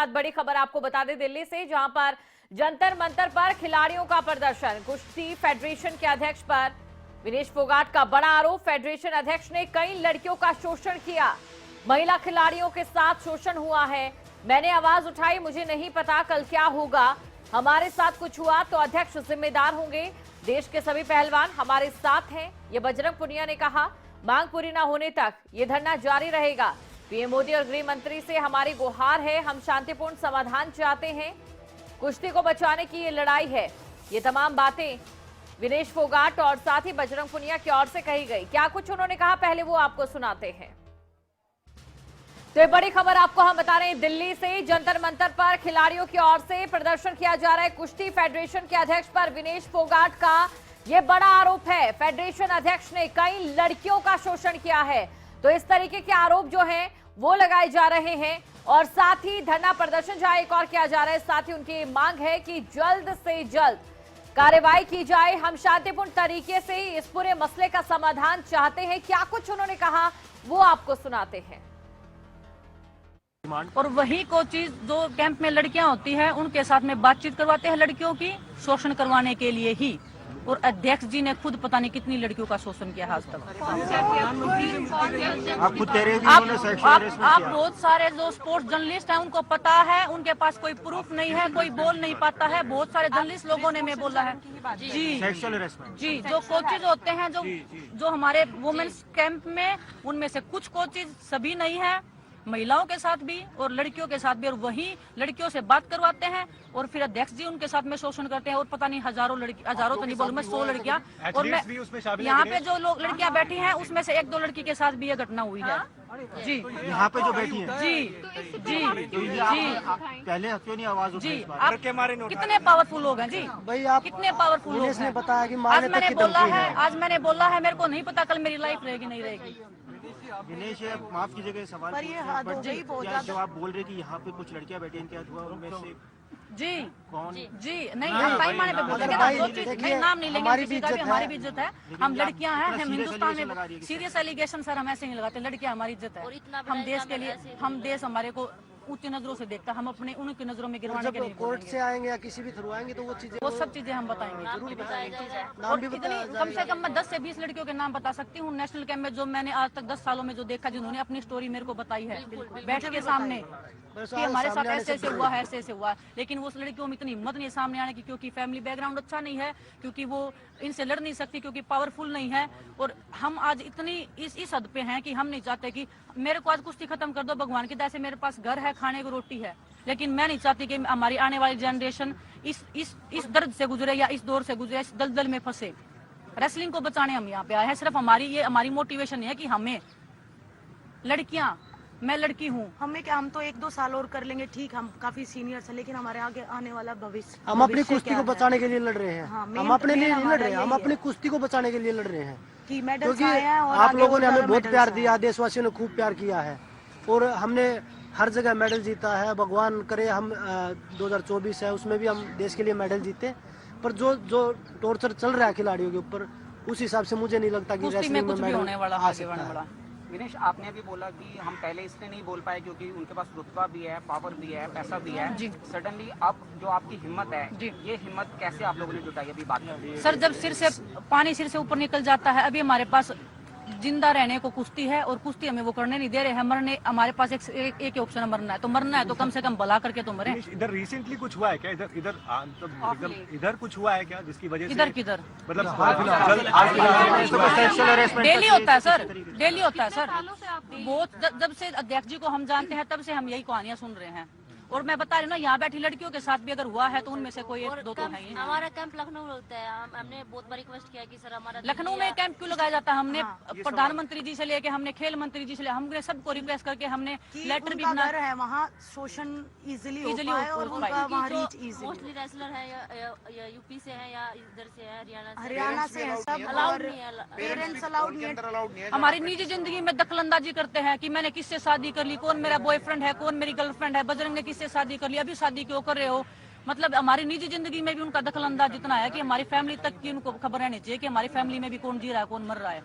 बड़ी खबर आपको बता दें दिल्ली से, जहां पर जंतर मंतर पर खिलाड़ियों का प्रदर्शन। कुश्ती फेडरेशन के अध्यक्ष पर विनेश फोगाट का बड़ा आरोप। फेडरेशन अध्यक्ष ने कई लड़कियों का शोषण किया। महिला खिलाड़ियों के साथ शोषण हुआ है। मैंने आवाज उठाई, मुझे नहीं पता कल क्या होगा। हमारे साथ कुछ हुआ तो अध्यक्ष जिम्मेदार होंगे। देश के सभी पहलवान हमारे साथ हैं, ये बजरंग पुनिया ने कहा। मांग पूरी न होने तक ये धरना जारी रहेगा। पीएम मोदी और गृह मंत्री से हमारी गुहार है, हम शांतिपूर्ण समाधान चाहते हैं। कुश्ती को बचाने की ये लड़ाई है। ये तमाम बातें विनेश फोगाट और साथ ही बजरंग पुनिया की ओर से कही गई। क्या कुछ उन्होंने कहा, पहले वो आपको सुनाते हैं। तो ये बड़ी खबर आपको हम बता रहे हैं दिल्ली से, जंतर मंतर पर खिलाड़ियों की ओर से प्रदर्शन किया जा रहा है। कुश्ती फेडरेशन के अध्यक्ष पर विनेश फोगाट का ये बड़ा आरोप है। फेडरेशन अध्यक्ष ने कई लड़कियों का शोषण किया है। तो इस तरीके के आरोप जो हैं वो लगाए जा रहे हैं और साथ ही धरना प्रदर्शन जहां एक और किया जा रहा है। साथ ही उनकी मांग है कि जल्द से जल्द कार्रवाई की जाए। हम शांतिपूर्ण तरीके से इस पूरे मसले का समाधान चाहते हैं। क्या कुछ उन्होंने कहा वो आपको सुनाते हैं। और वही कोचिज जो कैंप में लड़कियां होती हैं उनके साथ में बातचीत करवाते हैं लड़कियों की, शोषण करवाने के लिए ही। और अध्यक्ष जी ने खुद पता नहीं कितनी लड़कियों का शोषण किया आज तक। आप बहुत सारे जो स्पोर्ट्स जर्नलिस्ट हैं उनको पता है, उनके पास कोई प्रूफ नहीं है, कोई बोल नहीं पाता है। बहुत सारे जर्नलिस्ट लोगों ने मैं बोला है जी। जो कोचेज होते हैं जो हमारे वुमेन्स कैंप में, उनमें से कुछ कोचेज, सभी नहीं है, महिलाओं के साथ भी और लड़कियों के साथ भी। और वही लड़कियों से बात करवाते हैं और फिर अध्यक्ष जी उनके साथ में शोषण करते हैं। और पता नहीं हजारों तो नहीं बोलूं मैं, 100 लड़कियां। और मैं यहाँ पे जो लोग लड़कियां बैठी हैं उसमें से 1-2 लड़की के साथ भी ये घटना हुई है जी। यहाँ पे जो बैठी है जी। पहले क्यों नहीं आवाज उठाई? जी आप कितने पावरफुल लोग हैं जी भाई, आप कितने पावरफुल लोग हैं। बताया कि आज मैंने बोला है मेरे को नहीं पता कल मेरी लाइफ रहेगी नहीं रहेगी। दिनेश, माफ कीजिएगा सवाल पर ये जब आप बोल रहे कि यहाँ पे कुछ लड़कियां बैठी हैं, क्या हुआ उनमें से जी कौन? जी नहीं, हम पैमाने पे बोलेंगे ना, जो चीज नहीं, नाम नहीं लेंगे किसी का भी। हमारी भी इज्जत है, हम लड़कियां हैं, हम हिंदुस्तान में सीरियस एलिगेशन सर हम ऐसे नहीं लगाते। लड़कियां हमारी इज्जत है, हम देश के लिए, हम देश हमारे को ऊंची नजरों से देखता, हम अपने उनकी नजरों में गिरवाने के नहीं कोर्ट से आएंगे या किसी भी थ्रू आएंगे तो वो सब चीजें हम बताएंगे जरूर बताएंगे। और इतनी कम से कम मैं 10 से 20 लड़कियों के नाम बता सकती हूँ नेशनल कैंप में, जो मैंने आज तक 10 सालों में जो देखा, जिन्होंने अपनी स्टोरी मेरे को बताई है बैठ के सामने कि हमारे साथ ऐसे ऐसे हुआ है, ऐसे ऐसे हुआ। लेकिन उस लड़कियों में इतनी हिम्मत नहीं सामने आने की, क्योंकि फैमिली बैकग्राउंड अच्छा नहीं है, क्योंकि वो इनसे लड़ नहीं सकती, क्योंकि पावरफुल नहीं है। और हम आज इतनी इस हद पे हैं कि हम नहीं चाहते कि मेरे को आज कुश्ती खत्म कर दो भगवान की दया से, मेरे पास घर है, खाने को रोटी है, लेकिन मैं नहीं चाहती कि हमारी आने वाली जनरेशन इस दर्द से गुजरे या इस दौर से गुजरे, इस दलदल में फंसे। रेसलिंग को बचाने हम यहाँ पे आए हैं। सिर्फ हमारी मोटिवेशन है कि हमें लड़कियां, मैं लड़की हूँ, हमें क्या, हम तो 1-2 साल और कर लेंगे, ठीक, हम काफी सीनियर हैं, लेकिन हमारे आगे आने वाला भविष्य, हम अपनी कुश्ती को बचाने के लिए लड़ रहे हैं। हम अपने लिए नहीं लड़ रहे हैं, हम अपनी कुश्ती को बचाने के लिए लड़ रहे हैं। क्योंकि आप लोगों ने हमें बहुत प्यार दिया, देशवासियों ने खूब प्यार किया है और हमने हर जगह मेडल जीता है। भगवान करे हम 2024 है उसमें भी हम देश के लिए मेडल जीते। पर जो टॉर्चर चल रहा है खिलाड़ियों के ऊपर, उस हिसाब से मुझे नहीं लगता कि रेसलिंग में मेडल होने वाला आ सकता है। विनेश, आपने अभी बोला कि हम पहले इसलिए नहीं बोल पाए क्योंकि उनके पास रुतबा भी है, पावर भी है, पैसा भी है। सडनली अब जो आपकी हिम्मत है, ये हिम्मत कैसे आप लोगों ने जुटाई? अभी बात सर, जब पानी सिर से ऊपर निकल जाता है, अभी हमारे पास जिंदा रहने को कुश्ती है और कुश्ती हमें वो करने नहीं दे रहे हैं। मरने, हमारे पास एक ऑप्शन है, मरना है तो मरना है, तो कम से कम भला करके तो मरे। इधर रिसेंटली कुछ हुआ है क्या? इधर कुछ हुआ है क्या जिसकी वजह से? किधर मतलब डेली होता है सर, डेली होता है सर। बहुत जब से अध्यक्ष जी को हम जानते हैं तब से हम यही कहानियां सुन रहे हैं। और मैं बता रही हूँ ना, यहाँ बैठी लड़कियों के साथ भी अगर हुआ है तो उनमें से कोई 1-2 तो है ही। हमारा कैंप लखनऊ में होता है, हमने बहुत बार रिक्वेस्ट किया कि सर हमारा लखनऊ में कैंप क्यों लगाया जाता है। हमने प्रधानमंत्री जी से लेके, हमने खेल मंत्री जी से लेके, हमने सबको रिक्वेस्ट करके हमने लेटर भी बना है। वहाँ शोषण इजीली और उनका वहाँ रीच इजीली। मोस्टली रेसलर है या यूपी से है या इधर से है, हरियाणा से है, सब अलाउड नहीं है, पेरेंट्स अलाउड नहीं है। हमारी निजी जिंदगी में दखलंदाजी करते हैं कि मैंने किससे शादी कर ली, कौन मेरा बॉयफ्रेंड है, कौन मेरी गर्लफ्रेंड है, बजरंग ने किससे शादी कर ली, अभी शादी क्यों कर रहे हो। मतलब हमारी निजी जिंदगी में भी उनका दखलंदाज जितना है कि हमारी फैमिली तक की उनको खबर रहनी चाहिए कि हमारी फैमिली में भी कौन जी रहा है, कौन मर रहा है।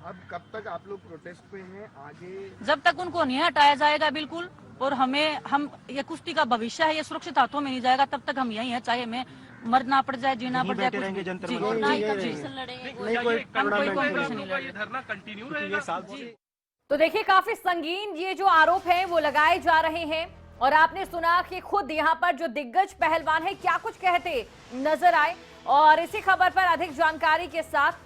अब कब तक आप लोग प्रोटेस्ट पे हैं आगे? जब तक उनको नहीं हटाया जाएगा बिल्कुल, और हम ये कुश्ती का भविष्य है, ये सुरक्षित हाथों में नहीं जाएगा, तब तक हम यहीं हैं, चाहे हमें मरना पड़ जाए, जीना पड़ जाए, रहेंगे जनता जी, और ना ही कंपटीशन लड़ेंगे नहीं कोई हम कोई कंपटीशन नहीं ये लड़ेंगे। धरना कंटिन्यू रहेगा? तो देखिए काफी संगीन ये जो आरोप हैं वो लगाए जा रहे हैं, और आपने सुना कि खुद यहां पर जो दिग्गज पहलवान है क्या कुछ कहते नजर आए। और इसी खबर पर अधिक जानकारी के साथ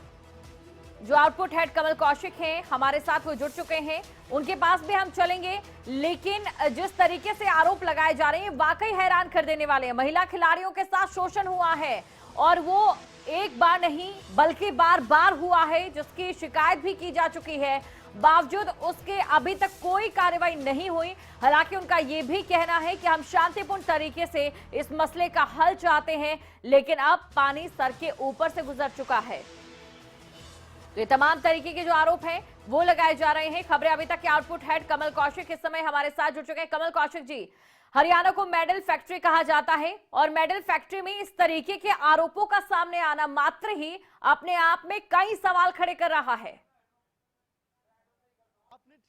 जो आउटपुट हेड कमल कौशिक हैं हमारे साथ वो जुड़ चुके हैं, उनके पास भी हम चलेंगे। लेकिन जिस तरीके से आरोप लगाए जा रहे हैं वाकई हैरान कर देने वाले हैं। महिला खिलाड़ियों के साथ शोषण हुआ है, और वो एक बार नहीं बल्कि बार बार हुआ है, जिसकी शिकायत भी की जा चुकी है। बावजूद उसके अभी तक कोई कार्रवाई नहीं हुई। हालांकि उनका ये भी कहना है कि हम शांतिपूर्ण तरीके से इस मसले का हल चाहते हैं, लेकिन अब पानी सर के ऊपर से गुजर चुका है। तो ये तमाम तरीके के जो आरोप हैं वो लगाए जा रहे हैं। खबरें अभी तक के आउटपुट हेड कमल कौशिक इस समय हमारे साथ जुड़ चुके हैं। कमल कौशिक जी, हरियाणा को मेडल फैक्ट्री कहा जाता है, और मेडल फैक्ट्री में इस तरीके के आरोपों का सामने आना मात्र ही अपने आप में कई सवाल खड़े कर रहा है।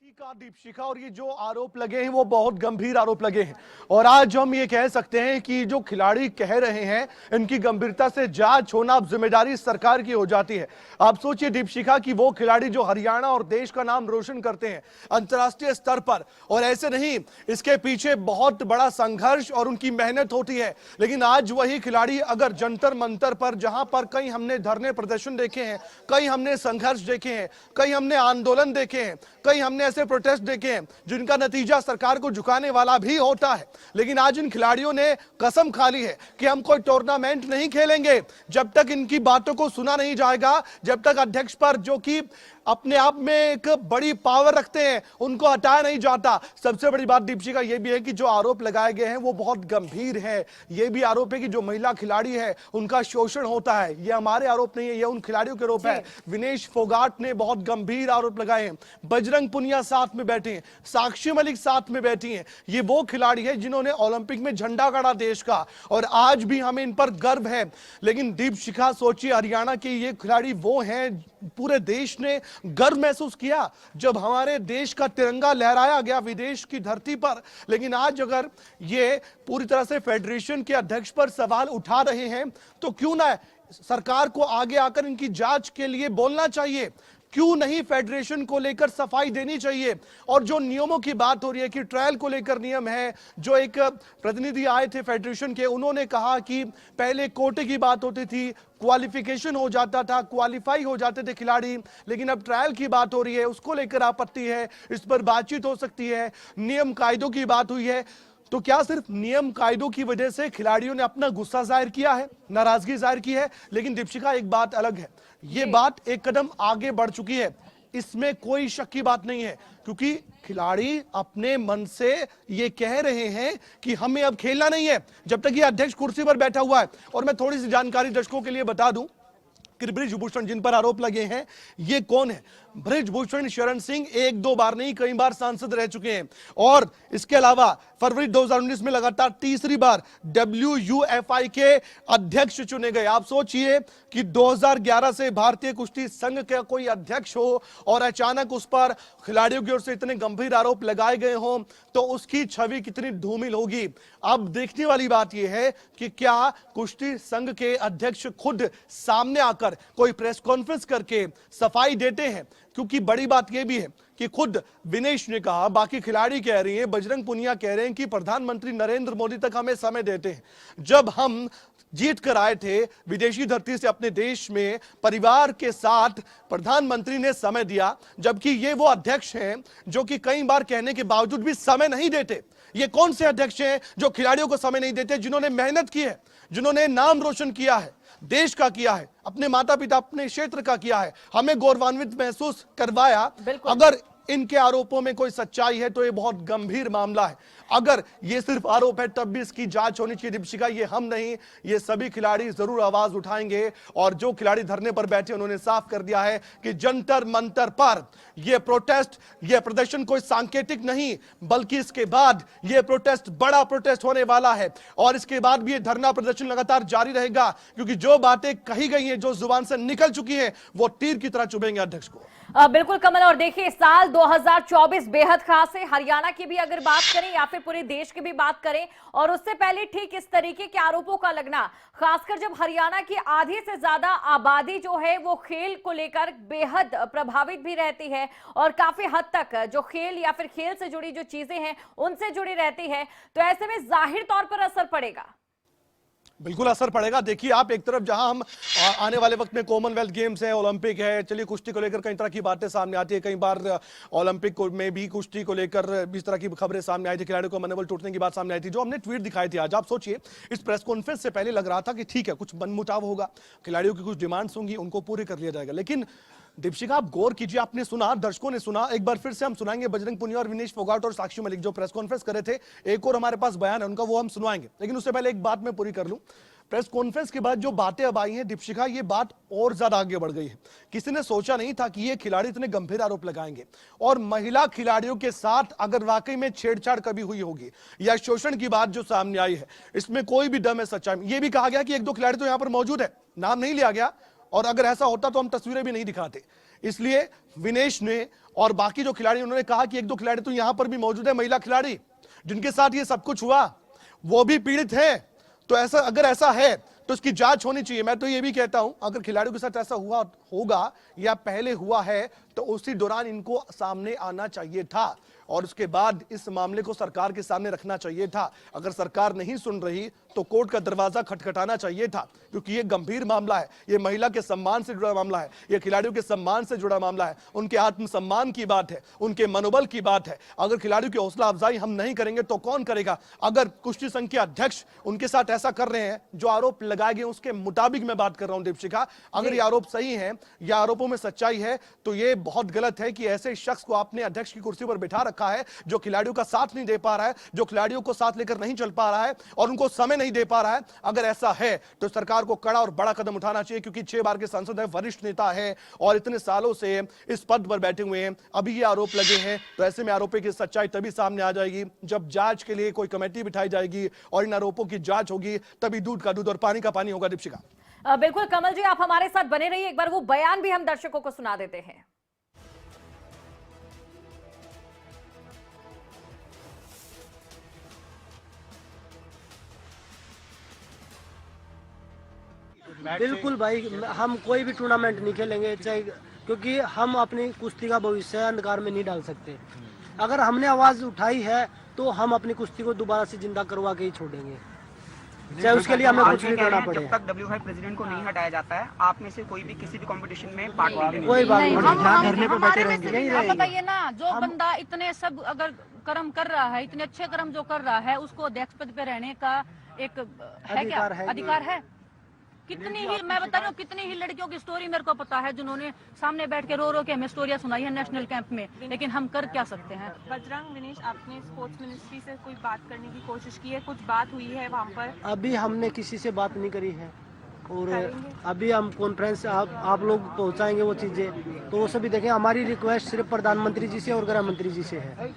ठीक कहा दीपशिखा, और ये जो आरोप लगे हैं वो बहुत गंभीर आरोप लगे हैं, और आज हम ये कह सकते हैं कि जो खिलाड़ी कह रहे हैं इनकी गंभीरता से जांच होना अब जिम्मेदारी सरकार की हो जाती है। आप सोचिए दीपशिखा कि वो खिलाड़ी जो हरियाणा और देश का नाम रोशन करते हैं अंतर्राष्ट्रीय स्तर पर, और ऐसे नहीं, इसके पीछे बहुत बड़ा संघर्ष और उनकी मेहनत होती है, लेकिन आज वही खिलाड़ी अगर जंतर मंतर पर, जहां पर कई हमने धरने प्रदर्शन देखे हैं, कई हमने संघर्ष देखे हैं, कई हमने आंदोलन देखे हैं, कई हमने ऐसे प्रोटेस्ट देखे हैं जिनका नतीजा सरकार को झुकाने वाला भी होता है, लेकिन आज इन खिलाड़ियों ने कसम खा ली है कि हम कोई टूर्नामेंट नहीं खेलेंगे जब तक इनकी बातों को सुना नहीं जाएगा, जब तक अध्यक्ष पर, जो कि अपने आप में एक बड़ी पावर रखते हैं, उनको हटाया नहीं जाता। सबसे बड़ी बात दीपशिखा ये भी है कि जो आरोप लगाए गए हैं वो बहुत गंभीर है। ये भी आरोप है कि जो महिला खिलाड़ी है उनका शोषण होता है। ये हमारे आरोप नहीं है, ये उन खिलाड़ियों के आरोप है। विनेश फोगाट ने बहुत गंभीर आरोप लगाए हैं। बजरंग पुनिया साथ में बैठे हैं, साक्षी मलिक साथ में बैठी हैं। ये वो खिलाड़ी है जिन्होंने ओलंपिक में झंडा गाड़ा देश का, और आज भी हमें इन पर गर्व है। लेकिन दीपशिखा सोचिए, हरियाणा के ये खिलाड़ी वो हैं, पूरे देश ने गर्व महसूस किया जब हमारे देश का तिरंगा लहराया गया विदेश की धरती पर। लेकिन आज अगर ये पूरी तरह से फेडरेशन के अध्यक्ष पर सवाल उठा रहे हैं तो क्यों ना सरकार को आगे आकर इनकी जांच के लिए बोलना चाहिए, क्यों नहीं फेडरेशन को लेकर सफाई देनी चाहिए। और जो नियमों की बात हो रही है कि ट्रायल को लेकर नियम है, जो एक प्रतिनिधि आए थे फेडरेशन के, उन्होंने कहा कि पहले कोटे की बात होती थी, क्वालिफिकेशन हो जाता था, क्वालिफाई हो जाते थे खिलाड़ी, लेकिन अब ट्रायल की बात हो रही है, उसको लेकर आपत्ति है, इस पर बातचीत हो सकती है। नियम कायदों की बात हुई है, तो क्या सिर्फ नियम कायदों की वजह से खिलाड़ियों ने अपना गुस्सा जाहिर किया है, नाराजगी जाहिर की है? लेकिन दीपशिखा एक बात अलग है, ये बात एक कदम आगे बढ़ चुकी है, इसमें कोई शक की बात नहीं है, क्योंकि खिलाड़ी अपने मन से ये कह रहे हैं कि हमें अब खेलना नहीं है जब तक ये अध्यक्ष कुर्सी पर बैठा हुआ है। और मैं थोड़ी सी जानकारी दर्शकों के लिए बता दूं कि बृजभूषण जिन पर आरोप लगे हैं ये कौन है। बृजभूषण शरण सिंह एक दो बार नहीं कई बार सांसद रह चुके हैं, और इसके अलावा फरवरी 2019 में लगातार तीसरी बार WUFI के अध्यक्ष चुने गए। आप सोचिए कि 2011 से भारतीय कुश्ती संघ का कोई अध्यक्ष हो और अचानक उस पर खिलाड़ियों की ओर से इतने गंभीर आरोप लगाए गए हों, तो उसकी छवि कितनी धूमिल होगी। अब देखने वाली बात यह है कि क्या कुश्ती संघ के अध्यक्ष खुद सामने आकर कोई प्रेस कॉन्फ्रेंस करके सफाई देते हैं, क्योंकि बड़ी बात यह भी है कि खुद विनेश ने कहा, बाकी खिलाड़ी कह रही हैं, बजरंग पुनिया कह रहे हैं कि प्रधानमंत्री नरेंद्र मोदी तक हमें समय देते हैं। जब हम जीत कर आए थे विदेशी धरती से अपने देश में, परिवार के साथ प्रधानमंत्री ने समय दिया, जबकि ये वो अध्यक्ष हैं जो कि कई बार कहने के बावजूद भी समय नहीं देते। ये कौन से अध्यक्ष हैं जो खिलाड़ियों को समय नहीं देते, जिन्होंने मेहनत की है, जिन्होंने नाम रोशन किया है, देश का किया है, अपने माता पिता, अपने क्षेत्र का किया है, हमें गौरवान्वित महसूस करवाया। अगर इनके आरोपों में कोई सच्चाई है तो ये बहुत गंभीर मामला है। अगर ये सिर्फ आरोप है तब भी इसकी जांच होनी चाहिए दीपशिखा। ये हम नहीं, ये सभी खिलाड़ी जरूर आवाज उठाएंगे, और जो खिलाड़ी धरने पर बैठे उन्होंने साफ कर दिया है कि जंतर मंतर पर यह प्रोटेस्ट, यह प्रदर्शन कोई सांकेतिक नहीं, बल्कि इसके बाद यह प्रोटेस्ट बड़ा प्रोटेस्ट होने वाला है, और इसके बाद भी यह धरना प्रदर्शन लगातार जारी रहेगा, क्योंकि जो बातें कही गई हैं, जो जुबान से निकल चुकी है, वो तीर की तरह चुभेंगे अध्यक्ष को। बिल्कुल कमल, और देखिए साल 2024 बेहद खास है। हरियाणा की भी अगर बात करें या फिर पूरे देश की भी बात करें, और उससे पहले ठीक इस तरीके के आरोपों का लगना, खासकर जब हरियाणा की आधी से ज्यादा आबादी जो है वो खेल को लेकर बेहद प्रभावित भी रहती है और काफी हद तक जो खेल या फिर खेल से जुड़ी जो चीजें हैं उनसे जुड़ी रहती है, तो ऐसे में जाहिर तौर पर असर पड़ेगा। बिल्कुल असर पड़ेगा। देखिए आप, एक तरफ जहां हम आने वाले वक्त में कॉमनवेल्थ गेम्स है, ओलंपिक है, चलिए कुश्ती को लेकर कई तरह की बातें सामने आती है। कई बार ओलंपिक में भी कुश्ती को लेकर इस तरह की खबरें सामने आई थी, खिलाड़ियों को मनोबल टूटने की बात सामने आई थी। जो हमने ट्वीट दिखाई थी आज, आप सोचिए इस प्रेस कॉन्फ्रेंस से पहले लग रहा था कि ठीक है कुछ मनमुटाव होगा, खिलाड़ियों की कुछ डिमांड्स होंगी, उनको पूरी कर लिया जाएगा। लेकिन दीपशिखा, आप गौर कीजिए, आपने सुना, दर्शकों ने सुना, एक बार फिर से हम सुनाएंगे बजरंग पुनिया और विनेश फोगाट और साक्षी मलिक जो प्रेस कॉन्फ्रेंस करे थे। एक और हमारे पास बयान है उनका, वो हम सुनवाएंगे। लेकिन उससे पहले एक बात मैं पूरी कर लूं। प्रेस कॉन्फ्रेंस के बाद जो बातें अब आई हैं दीपशिखा, ये बात और ज्यादा आगे बढ़ गई है। किसी ने सोचा नहीं था कि ये खिलाड़ी इतने गंभीर आरोप लगाएंगे, और महिला खिलाड़ियों के साथ अगर वाकई में छेड़छाड़ कभी हुई होगी या शोषण की बात जो सामने आई है, इसमें कोई भी दम है सच्चाई में। ये भी कहा गया कि एक दो खिलाड़ी तो यहां पर मौजूद है, नाम नहीं लिया गया, और अगर ऐसा होता तो हम तस्वीरें भी नहीं दिखाते। इसलिए विनेश ने और बाकी जो खिलाड़ी, उन्होंने कहा कि एक दो खिलाड़ी तो यहां पर भी मौजूद है, महिला खिलाड़ी जिनके साथ ये सब कुछ हुआ, वो भी पीड़ित है। तो ऐसा, अगर ऐसा है तो इसकी जांच होनी चाहिए। मैं तो ये भी कहता हूं, अगर खिलाड़ियों के साथ ऐसा हुआ होगा या पहले हुआ है तो उसी दौरान इनको सामने आना चाहिए था, और उसके बाद इस मामले को सरकार के सामने रखना चाहिए था। अगर सरकार नहीं सुन रही तो कोर्ट का दरवाजा खटखटाना चाहिए था, क्योंकि ये गंभीर मामला है, ये महिला के सम्मान से जुड़ा मामला है, ये खिलाड़ियों के सम्मान से जुड़ा मामला है, उनके आत्मसम्मान की बात है, उनके मनोबल की बात है। अगर खिलाड़ियों की हौसला अफजाई हम नहीं करेंगे तो कौन करेगा? अगर कुश्ती संघ के अध्यक्ष उनके साथ ऐसा कर रहे हैं, जो आरोप लगाए गए उसके मुताबिक मैं बात कर रहा हूं दीपशिखा, अगर ये आरोप सही है या आरोपों में सच्चाई है, तो ये बहुत गलत है कि ऐसे शख्स को आपने अध्यक्ष की कुर्सी पर बिठा रखा है जो खिलाड़ियों का साथ नहीं दे पा रहा है, जो खिलाड़ियों को साथ लेकर नहीं चल पा रहा है और उनको समय नहीं दे पा रहा है। अगर ऐसा है तो सरकार को कड़ा और बड़ा कदम उठाना चाहिए, क्योंकि 6 बार के सांसद है, वरिष्ठ नेता है और इतने सालों से इस पद पर बैठे हुए हैं। अभी ये आरोप लगे हैं, तो ऐसे में आरोपी की सच्चाई तभी सामने आ जाएगी जब जांच के लिए कोई कमेटी बिठाई जाएगी और इन आरोपों की जांच होगी, तभी दूध का दूध और पानी का पानी होगा। दीपशिका। बिल्कुल कमल जी, आप हमारे साथ बने रहिए। एक बार वो बयान भी हम दर्शकों को सुना देते हैं। बिल्कुल भाई, हम कोई भी टूर्नामेंट नहीं खेलेंगे, चाहे, क्योंकि हम अपनी कुश्ती का भविष्य अंधकार में नहीं डाल सकते। अगर हमने आवाज उठाई है तो हम अपनी कुश्ती को दोबारा से जिंदा करवा के ही छोड़ेंगे, चाहे उसके लिए हमें कुछ भी करना पड़े। जब तक WFI प्रेसिडेंट को नहीं हटाया जाता है, आप में से कोई भी किसी भी कंपटीशन में पार्ट नहीं लेंगे। कोई बात नहीं, हम धरने पे बैठे रहेंगे। आप बताइए ना, जो बंदा इतने सब अगर कर्म कर रहा है, इतने अच्छे कर्म जो कर रहा है, उसको अध्यक्ष पद पे रहने का एक है क्या अधिकार है? कितनी ही, मैं बता रही हूँ, कितनी ही लड़कियों की स्टोरी मेरे को पता है जिन्होंने सामने बैठ के रो रो के हमें स्टोरियां सुनाई है नेशनल कैंप में, लेकिन हम कर क्या सकते हैं? बजरंग, विनेश, आपने स्पोर्ट्स मिनिस्ट्री से कोई बात करने की कोशिश की है? कुछ बात हुई है वहाँ पर? अभी हमने किसी से बात नहीं करी है, और अभी हम कॉन्फ्रेंस आप लोग पहुंचाएंगे वो चीजें, तो वो सभी देखें। हमारी रिक्वेस्ट सिर्फ प्रधानमंत्री जी से और गृह मंत्री जी से है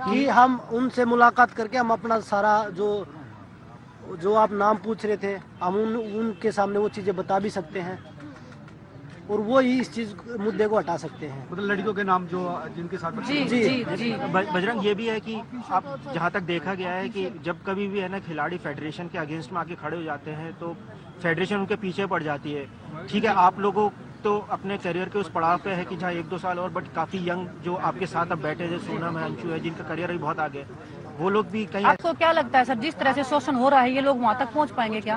कि हम उनसे मुलाकात करके हम अपना सारा जो आप नाम पूछ रहे थे, हम उनके सामने वो चीजें बता भी सकते हैं, और वो ही इस चीज मुद्दे को हटा सकते हैं। मतलब लड़कियों के नाम जो जिनके साथ जी। बजरंग, ये भी है कि आप जहाँ तक देखा गया है कि जब कभी भी है ना खिलाड़ी फेडरेशन के अगेंस्ट में आके खड़े हो जाते हैं तो फेडरेशन उनके पीछे पड़ जाती है। ठीक है, आप लोगों तो अपने करियर के उस पड़ाव पे है कि जहाँ 1-2 साल और, बट काफी यंग जो आपके साथ अब बैठे, जैसे सोनम है, अंशु है, जिनका करियर भी बहुत आगे, वो लोग भी कहीं। आपको क्या लगता है सर, जिस तरह से शोषण हो रहा है, ये लोग वहाँ तक पहुँच पाएंगे क्या?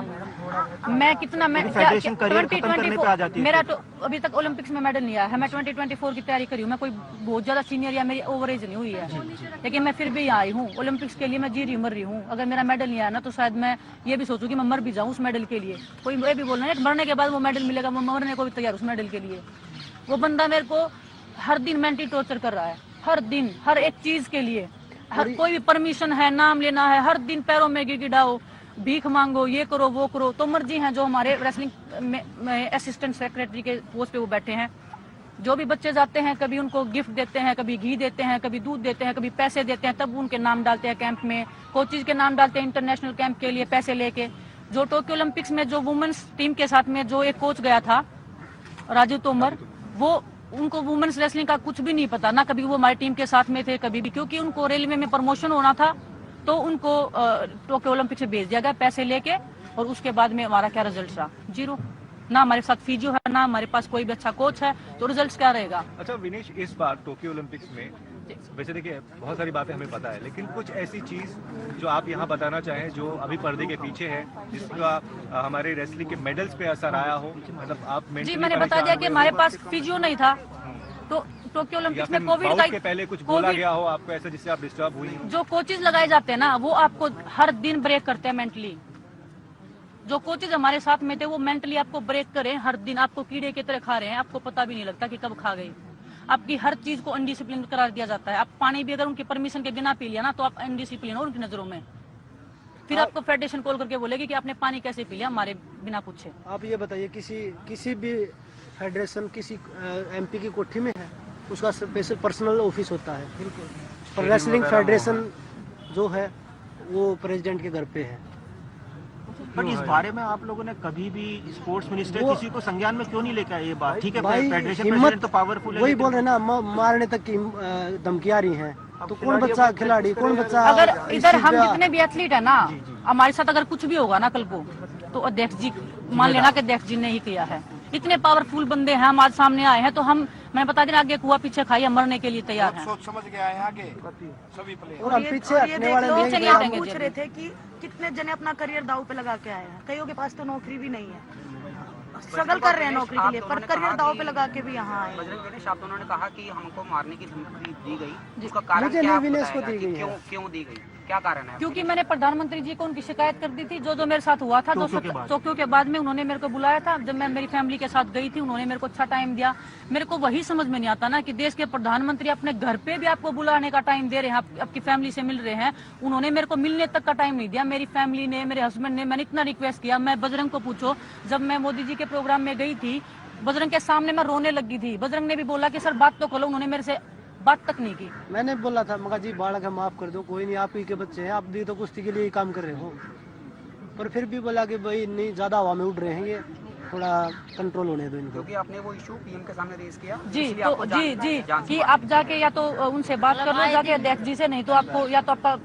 मैं कितना, मैं फेडरेशन करियर खत्म करने पे आ जाती है। मेरा तो अभी तक ओलंपिक्स में मेडल नहीं आया है। मैं 2024 की तैयारी करी हूँ। मैं कोई बहुत ज्यादा सीनियर या मेरी ओवरेज नहीं हुई है, लेकिन मैं फिर भी आई हूँ ओलंपिक्स के लिए। मैं जी रही मर रही हूँ। अगर मेरा मेडल नहीं आया ना, तो शायद मैं ये भी सोचूं कि मैं मर भी जाऊँ उस मेडल के लिए। कोई ये भी बोल रहा है मरने के बाद वो मेडल मिलेगा, मैं मरने को भी तैयार उस मेडल के लिए। वो बंदा मेरे को हर दिन मेंटली टॉर्चर कर रहा है, हर दिन, हर एक चीज के लिए। हर कोई भी परमिशन है, नाम लेना है, हर दिन पैरों में गिड़ाओ, भीख मांगो, ये करो वो करो। तो मर्जी है जो हमारे रेसलिंग में असिस्टेंट सेक्रेटरी के पोस्ट पे वो बैठे हैं, जो भी बच्चे जाते हैं, कभी उनको गिफ्ट देते हैं, कभी घी देते हैं, कभी दूध देते हैं, कभी पैसे देते हैं, तब उनके नाम डालते हैं कैंप में। कोचेज के नाम डालते हैं इंटरनेशनल कैंप के लिए पैसे लेके। जो टोक्यो ओलंपिक्स में जो वुमेन्स टीम के साथ में जो एक कोच गया था, राजू तोमर, वो उनको वुमेन्स रेसलिंग का कुछ भी नहीं पता, ना कभी वो हमारी टीम के साथ में थे कभी भी, क्योंकि उनको रेलवे में प्रमोशन होना था तो उनको टोक्यो ओलंपिक से भेज दिया गया पैसे लेके, और उसके बाद में हमारा क्या रिजल्ट रहा? 0। ना हमारे साथ फिजियो है, ना हमारे पास कोई भी अच्छा कोच है, तो रिजल्ट क्या रहेगा? अच्छा विनेश, इस बार टोक्यो ओलंपिक्स में वैसे देखिए बहुत सारी बातें हमें पता है, लेकिन कुछ ऐसी चीज जो आप यहाँ बताना चाहें जो अभी पर्दे के पीछे है, जिसका हमारे रेसलिंग के मेडल्स पे असर आया हो, मतलब आप जी मैंने बता दिया कि हमारे पास फिजियो नहीं था, तो टोक्यो ओलंपिक्स में कोविड के पहले कुछ बोला गया हो आपको ऐसा जिससे आप डिस्टर्ब हुई? जो कोचेज लगाए जाते हैं ना, वो आपको हर दिन ब्रेक करते हैं मेंटली। जो कोचेज हमारे साथ में थे वो मेंटली आपको ब्रेक करें, हर दिन आपको कीड़े की तरह खा रहे हैं, आपको पता भी नहीं लगता कि कब खा गए। आपकी हर चीज को अनडिसिप्लिन करार दिया जाता है। आप पानी भी अगर उनकी परमिशन के बिना पी लिया ना, तो आप अनडिसिप्लिन हो उनकी नजरों में। फिर आपको फेडरेशन कॉल करके बोलेगी कि आपने पानी कैसे पी लिया हमारे बिना पूछे। आप ये बताइए, किसी भी फेडरेशन किसी एमपी की कोठी में है, उसका स्पेशल पर्सनल ऑफिस होता है। पर रेसलिंग फेडरेशन जो है वो प्रेसिडेंट के घर पे है। बट इस बारे में आप लोगों ने कभी भी स्पोर्ट्स मिनिस्टर किसी को संज्ञान में क्यों नहीं लेकर आए ये बात? ठीक है, फेडरेशन प्रेसिडेंट तो पावरफुल है, वही बोल रहे हैं ना, मारने तक की धमकियां आ रही हैं, तो कौन बच्चा खिलाड़ी, कौन बच्चा? अगर इधर हम जितने भी एथलीट है ना, हमारे साथ अगर कुछ भी होगा ना कल को, तो अध्यक्ष जी मान लेना कि अध्यक्ष जी ने ही किया है। इतने पावरफुल बंदे हैं, हम आज सामने आए हैं, तो हम, मैं बता देना, आगे कुआ पीछे खाइए, मरने के लिए तैयार हैं। सोच समझ के आए हैं आगे सभी प्लेयर। और हम पीछे हटने वाले नहीं हैं। हम पूछ रहे थे कि कितने जने अपना करियर दाव पे लगा के आए हैं, कईयों के पास तो नौकरी भी नहीं है, स्ट्रगल कर रहे हैं नौकरी के लिए, पर करियर दाव पे लगा के भी यहाँ आए हैं। आप दोनों ने कहा कि हमको मारने की धमकी दी गई, उसका कारण क्या बताएगा? क्यों दी गई, क्या कारण है? क्योंकि मैंने प्रधानमंत्री जी को उनकी शिकायत कर दी थी, जो मेरे साथ हुआ था। टोक्यो के बाद में उन्होंने मेरे को बुलाया था, जब मैं मेरी फैमिली के साथ गई थी, उन्होंने मेरे को अच्छा टाइम दिया। मेरे को वही समझ में नहीं आता ना कि देश के प्रधानमंत्री अपने घर पे भी आपको बुलाने का टाइम दे रहे हैं, आपकी फैमिली से मिल रहे हैं, उन्होंने मेरे को मिलने तक का टाइम नहीं दिया। मेरी फैमिली ने, मेरे हस्बैंड ने, मैंने इतना रिक्वेस्ट किया। मैं बजरंग को पूछो, जब मैं मोदी जी के प्रोग्राम में गई थी, बजरंग के सामने मैं रोने लगी थी। बजरंग ने भी बोला कि सर बात तो खोलो, उन्होंने मेरे से बात तक नहीं की। मैंने बोला था, मगा जी बालक है, माफ कर दो, कोई नहीं, आप ही के बच्चे हैं, आप भी तो कुश्ती के लिए ही काम कर रहे हो। पर फिर भी बोला कि भाई नहीं, ज्यादा हवा में उड़ रहे हैं, ये थोड़ा कंट्रोल होने दो इनको। क्योंकि आपने वो इशू पीएम के सामने रेज किया जी, तो जी कि आप जाके या तो उनसे बात कर लो जाके अध्यक्ष जी से, नहीं तो आपको या तो आपका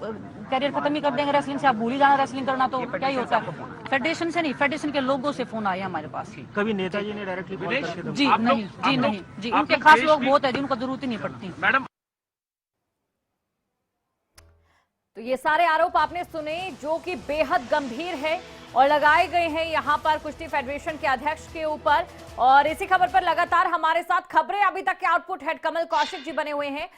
करियर खत्म ही कर देंगे रेसलिंग से, आप भूल ही जाना रेसलिंग करना, तो क्या ही होता है। फेडरेशन से नहीं, फेडरेशन के लोगों से फोन आया हमारे पास। कभी नेताजी ने डायरेक्टली कॉल करके? जी नहीं, उनके खास लोग बहुत है जिनको जरूरत ही नहीं पड़ती। मैडम तो ये सारे आरोप आपने सुने जो कि बेहद गंभीर है और लगाए गए हैं यहां पर कुश्ती फेडरेशन के अध्यक्ष के ऊपर। और इसी खबर पर लगातार हमारे साथ खबरें अभी तक के आउटपुट हेड कमल कौशिक जी बने हुए हैं।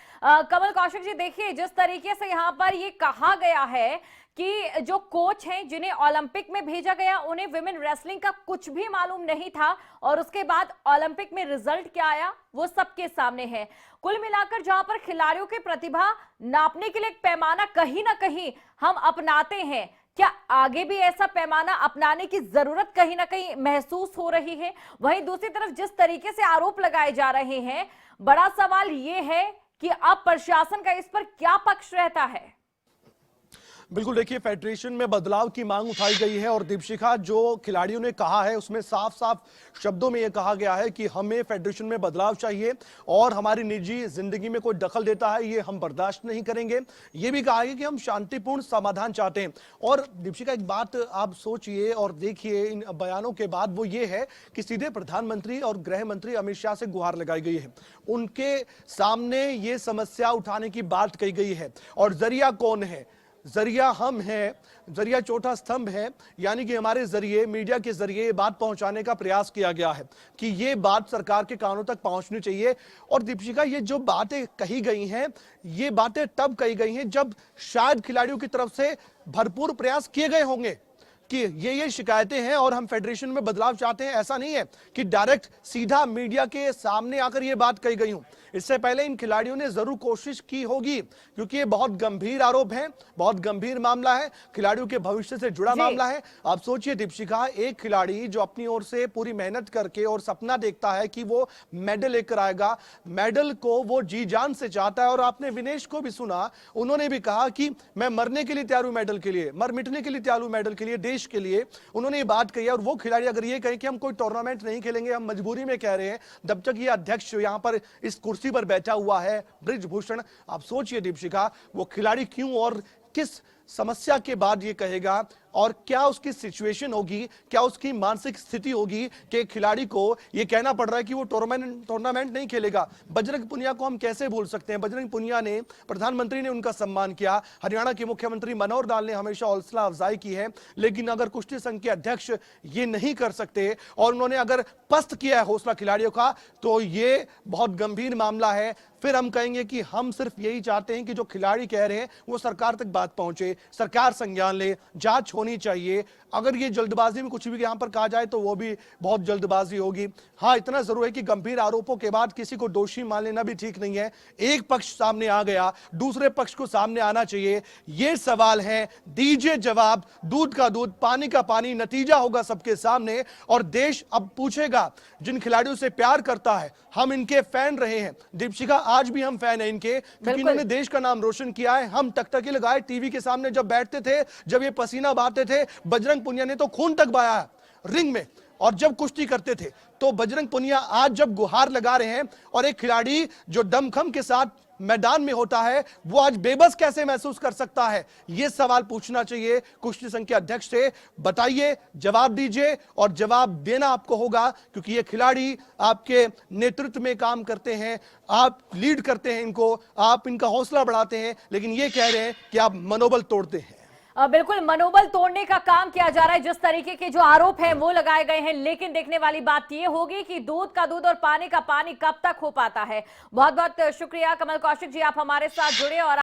कमल कौशिक जी, देखिए जिस तरीके से यहां पर ये कहा गया है कि जो कोच हैं जिन्हें ओलंपिक में भेजा गया, उन्हें विमेन रेसलिंग का कुछ भी मालूम नहीं था, और उसके बाद ओलंपिक में रिजल्ट क्या आया वो सबके सामने है। कुल मिलाकर जहां पर खिलाड़ियों की प्रतिभा नापने के लिए एक पैमाना कहीं ना कहीं हम अपनाते हैं, क्या आगे भी ऐसा पैमाना अपनाने की जरूरत कहीं ना कहीं महसूस हो रही है? वहीं दूसरी तरफ जिस तरीके से आरोप लगाए जा रहे हैं, बड़ा सवाल यह है कि अब प्रशासन का इस पर क्या पक्ष रहता है? बिल्कुल, देखिए फेडरेशन में बदलाव की मांग उठाई गई है और दीपशिखा, जो खिलाड़ियों ने कहा है उसमें साफ साफ शब्दों में यह कहा गया है कि हमें फेडरेशन में बदलाव चाहिए और हमारी निजी जिंदगी में कोई दखल देता है ये हम बर्दाश्त नहीं करेंगे। ये भी कहा है कि हम शांतिपूर्ण समाधान चाहते हैं। और दीपशिखा, एक बात आप सोचिए और देखिए इन बयानों के बाद, वो ये है कि सीधे प्रधानमंत्री और गृह मंत्री अमित शाह से गुहार लगाई गई है, उनके सामने ये समस्या उठाने की बात कही गई है। और जरिया कौन है? जरिया हम हैं, जरिया चौथा स्तंभ है, यानी कि हमारे जरिए, मीडिया के जरिए ये बात पहुंचाने का प्रयास किया गया है कि ये बात सरकार के कानों तक पहुंचनी चाहिए। और दीपशिखा, ये जो बातें कही गई हैं, ये बातें तब कही गई हैं जब शायद खिलाड़ियों की तरफ से भरपूर प्रयास किए गए होंगे कि ये शिकायतें हैं और हम फेडरेशन में बदलाव चाहते हैं। ऐसा नहीं है कि डायरेक्ट सीधा मीडिया के सामने आकर ये बात कही गई हूं। इससे पहले इन खिलाड़ियों ने जरूर कोशिश की होगी, क्योंकि ये बहुत गंभीर आरोप है, बहुत गंभीर मामला है, खिलाड़ियों के भविष्य से जुड़ा मामला है। आप सोचिए दीपशिखा, एक खिलाड़ी जो अपनी ओर से पूरी मेहनत करके और सपना देखता है कि वो मेडल लेकर आएगा, मेडल को वो जी जान से चाहता है। और आपने विनेश को भी सुना, उन्होंने भी कहा कि मैं मरने के लिए तैयार हूं मेडल के लिए, मर मिटने के लिए तैयार हूं मेडल के लिए, देश देश के लिए उन्होंने ये बात कही है। और वो खिलाड़ी अगर ये कहें कि हम कोई टूर्नामेंट नहीं खेलेंगे, हम मजबूरी में कह रहे हैं, जब तक ये अध्यक्ष यहाँ पर इस कुर्सी पर बैठा हुआ है बृजभूषण, आप सोचिए दीपशिखा, वो खिलाड़ी क्यों और किस समस्या के बाद ये कहेगा, और क्या उसकी सिचुएशन होगी, क्या उसकी मानसिक स्थिति होगी कि खिलाड़ी को ये कहना पड़ रहा है कि वो टूर्नामेंट नहीं खेलेगा। बजरंग पुनिया को हम कैसे भूल सकते हैं? बजरंग पुनिया ने, प्रधानमंत्री ने उनका सम्मान किया, हरियाणा के मुख्यमंत्री मनोहर लाल ने हमेशा हौसला अफजाई की है, लेकिन अगर कुश्ती संघ के अध्यक्ष ये नहीं कर सकते और उन्होंने अगर पस्त किया है हौसला खिलाड़ियों का, तो ये बहुत गंभीर मामला है। फिर हम कहेंगे कि हम सिर्फ यही चाहते हैं कि जो खिलाड़ी कह रहे हैं वो सरकार तक बात पहुंचे, सरकार संज्ञान ले, जांच होनी चाहिए। अगर ये जल्दबाजी में कुछ भी यहां पर कहा जाए तो वो भी बहुत जल्दबाजी होगी। हाँ, इतना जरूर है कि गंभीर आरोपों के बाद किसी को दोषी मान लेना भी ठीक नहीं है। एक पक्ष सामने आ गया, दूसरे पक्ष को सामने आना चाहिए। ये सवाल है, दीजिए जवाब, दूध का दूध, पानी का पानी, नतीजा होगा सबके सामने। और देश अब पूछेगा, जिन खिलाड़ियों से प्यार करता है, हम इनके फैन रहे हैं दीपशिखा, आज भी हम फैन हैं इनके, क्योंकि इन्होंने देश का नाम रोशन किया है। हम टकटकी लगाए टीवी के सामने जब बैठते थे, जब ये पसीना बहाते थे, बजरंग पुनिया ने तो खून तक बहाया है रिंग में, और जब कुश्ती करते थे। तो बजरंग पुनिया आज जब गुहार लगा रहे हैं, और एक खिलाड़ी जो दमखम के साथ मैदान में होता है, वो आज बेबस कैसे महसूस कर सकता है? यह सवाल पूछना चाहिए कुश्ती संघ के अध्यक्ष से। बताइए, जवाब दीजिए, और जवाब देना आपको होगा, क्योंकि ये खिलाड़ी आपके नेतृत्व में काम करते हैं, आप लीड करते हैं इनको, आप इनका हौसला बढ़ाते हैं, लेकिन ये कह रहे हैं कि आप मनोबल तोड़ते हैं। बिल्कुल मनोबल तोड़ने का काम किया जा रहा है, जिस तरीके के जो आरोप हैं वो लगाए गए हैं। लेकिन देखने वाली बात ये होगी कि दूध का दूध और पानी का पानी कब तक हो पाता है। बहुत बहुत शुक्रिया कमल कौशिक जी, आप हमारे साथ जुड़े और